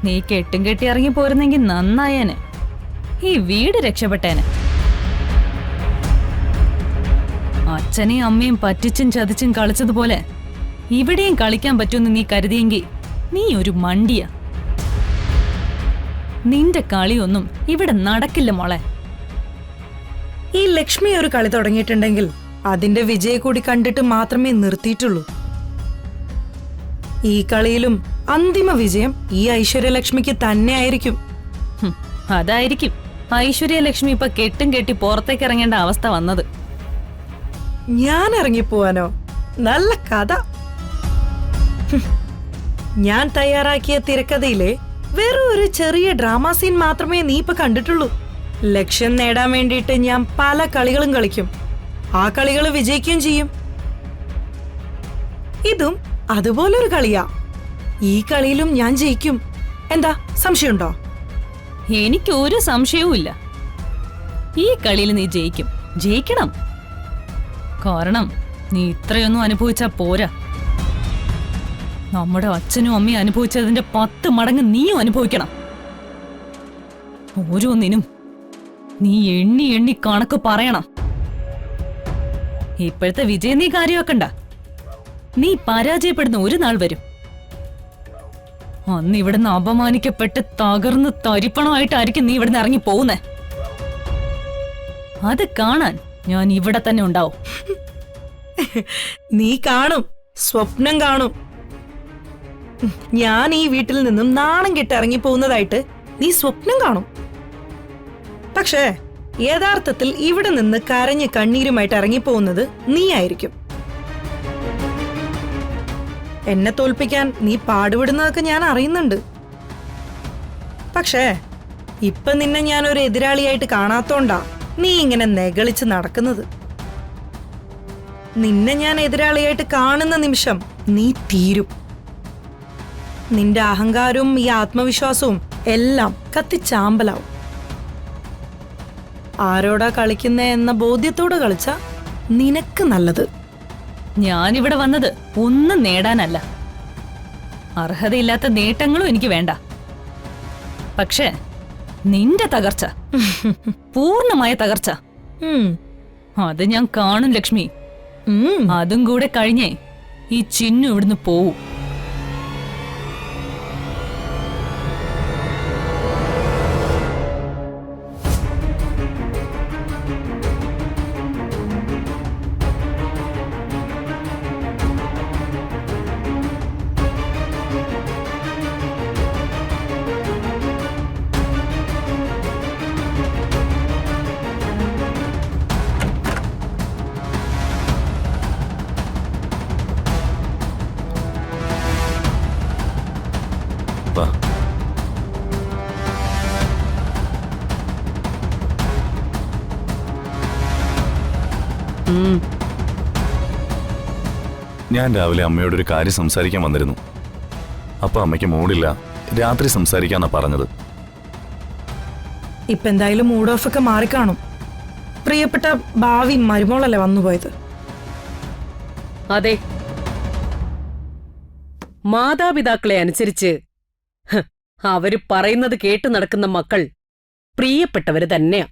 നീ കെട്ടും കെട്ടി ഇറങ്ങി പോരുന്നെങ്കിൽ നന്നായേനെ. ഈ വീട് രക്ഷപ്പെട്ടേനെ. അച്ഛനെയും അമ്മയും പറ്റിച്ചും ചതിച്ചും കളിച്ചതുപോലെ ഇവിടെയും കളിക്കാൻ പറ്റുമെന്ന് നീ കരുതിയെങ്കിൽ നീ ഒരു മണ്ടിയ. നിന്റെ കളിയൊന്നും ഇവിടെ നടക്കില്ല മോളെ. ഈ ലക്ഷ്മി ഒരു കളി തുടങ്ങിയിട്ടുണ്ടെങ്കിൽ അതിന്റെ വിജയ കൂടി കണ്ടിട്ട് മാത്രമേ നിർത്തിയിട്ടുള്ളൂ. ഈ കളിയിലും അന്തിമ വിജയം ഈ ഐശ്വര്യലക്ഷ്മിക്ക് തന്നെ ആയിരിക്കും. അതായിരിക്കും ഐശ്വര്യലക്ഷ്മി ഇപ്പൊ കെട്ടും കെട്ടി പുറത്തേക്ക് ഇറങ്ങേണ്ട അവസ്ഥ വന്നത്. ഞാൻ ഇറങ്ങിപ്പോവാനോ? നല്ല കഥ. ഞാൻ തയ്യാറാക്കിയ തിരക്കഥയിലെ വെറും ഒരു ചെറിയ ഡ്രാമ സീൻ മാത്രമേ നീ ഇപ്പൊ കണ്ടിട്ടുള്ളൂ. ലക്ഷ്യം നേടാൻ വേണ്ടിയിട്ട് ഞാൻ പല കളികളും കളിക്കും. ആ കളികൾ വിജയിക്കുകയും ചെയ്യും. ഇതും അതുപോലൊരു കളിയാ. ഈ കളിയിലും ഞാൻ ജയിക്കും. എന്താ സംശയമുണ്ടോ? എനിക്ക് ഒരു സംശയവും ഇല്ല. ഈ കളിയിൽ നീ ജയിക്കും. ജയിക്കണം. കാരണം നീ ഇത്രയൊന്നും അനുഭവിച്ചാ പോരാ. നമ്മുടെ അച്ഛനും അമ്മയും അനുഭവിച്ചതിന്റെ 10 മടങ്ങ് നീയും അനുഭവിക്കണം. ഓരോന്നിനും നീ എണ്ണി എണ്ണി കണക്ക് പറയണം. ഇപ്പോഴത്തെ വിജയം നീ കാര്യമാക്കണ്ട. നീ പരാജയപ്പെടുന്ന ഒരു നാൾ വരും. അന്ന് ഇവിടുന്ന് അപമാനിക്കപ്പെട്ട് തകർന്ന് തരിപ്പണമായിട്ടായിരിക്കും നീ ഇവിടുന്ന് ഇറങ്ങി പോകുന്നേ. അത് കാണാൻ ഞാൻ ഇവിടെ തന്നെ ഉണ്ടാവും. നീ കാണും, സ്വപ്നം കാണും. ഞാൻ ഈ വീട്ടിൽ നിന്നും നാണം കെട്ട് ഇറങ്ങി പോകുന്നതായിട്ട് നീ സ്വപ്നം കാണും. പക്ഷേ യഥാർത്ഥത്തിൽ ഇവിടെ നിന്ന് കരഞ്ഞ് കണ്ണീരുമായിട്ട് ഇറങ്ങിപ്പോകുന്നത് നീ ആയിരിക്കും. എന്നെ തോൽപ്പിക്കാൻ നീ പാടുപെടുന്നതൊക്കെ ഞാൻ അറിയുന്നുണ്ട്. പക്ഷേ ഇപ്പൊ നിന്നെ ഞാൻ ഒരു എതിരാളിയായിട്ട് കാണാത്തോണ്ടാ നീ ഇങ്ങനെ നെകളിച്ച് നടക്കുന്നത്. നിന്നെ ഞാൻ എതിരാളിയായിട്ട് കാണുന്ന നിമിഷം നീ തീരും. നിന്റെ അഹങ്കാരവും ഈ ആത്മവിശ്വാസവും എല്ലാം കത്തിച്ചാമ്പലാവും. ആരോടാ കളിക്കുന്നേ എന്ന ബോധ്യത്തോടെ കളിച്ച നിനക്ക് നല്ലത്. ഞാനിവിടെ വന്നത് ഒന്നും നേടാനല്ല. അർഹതയില്ലാത്ത നേട്ടങ്ങളും എനിക്ക് വേണ്ട. പക്ഷേ നിന്റെ തകർച്ച, പൂർണ്ണമായ തകർച്ച, അത് ഞാൻ കാണും ലക്ഷ്മി. അതും കൂടെ കഴിഞ്ഞേ ഈ ചിന്നു ഇവിടുന്ന് പോവും. ഞാൻ രാവിലെ അമ്മയോടൊരു കാര്യം സംസാരിക്കാൻ വന്നിരുന്നു. അപ്പൊ അമ്മയ്ക്ക് മൂടില്ല, രാത്രി സംസാരിക്കാന്നാ പറഞ്ഞത്. ഇപ്പൊ എന്തായാലും മൂഡ് ഓഫ് ഒക്കെ മാറിക്കാണും. പ്രിയപ്പെട്ട ഭാവി മരുമോളല്ലേ വന്നുപോയത്. അതെ, മാതാപിതാക്കളെ അനുസരിച്ച് അവര് പറയുന്നത് കേട്ടു നടക്കുന്ന മക്കൾ പ്രിയപ്പെട്ടവര് തന്നെയാ.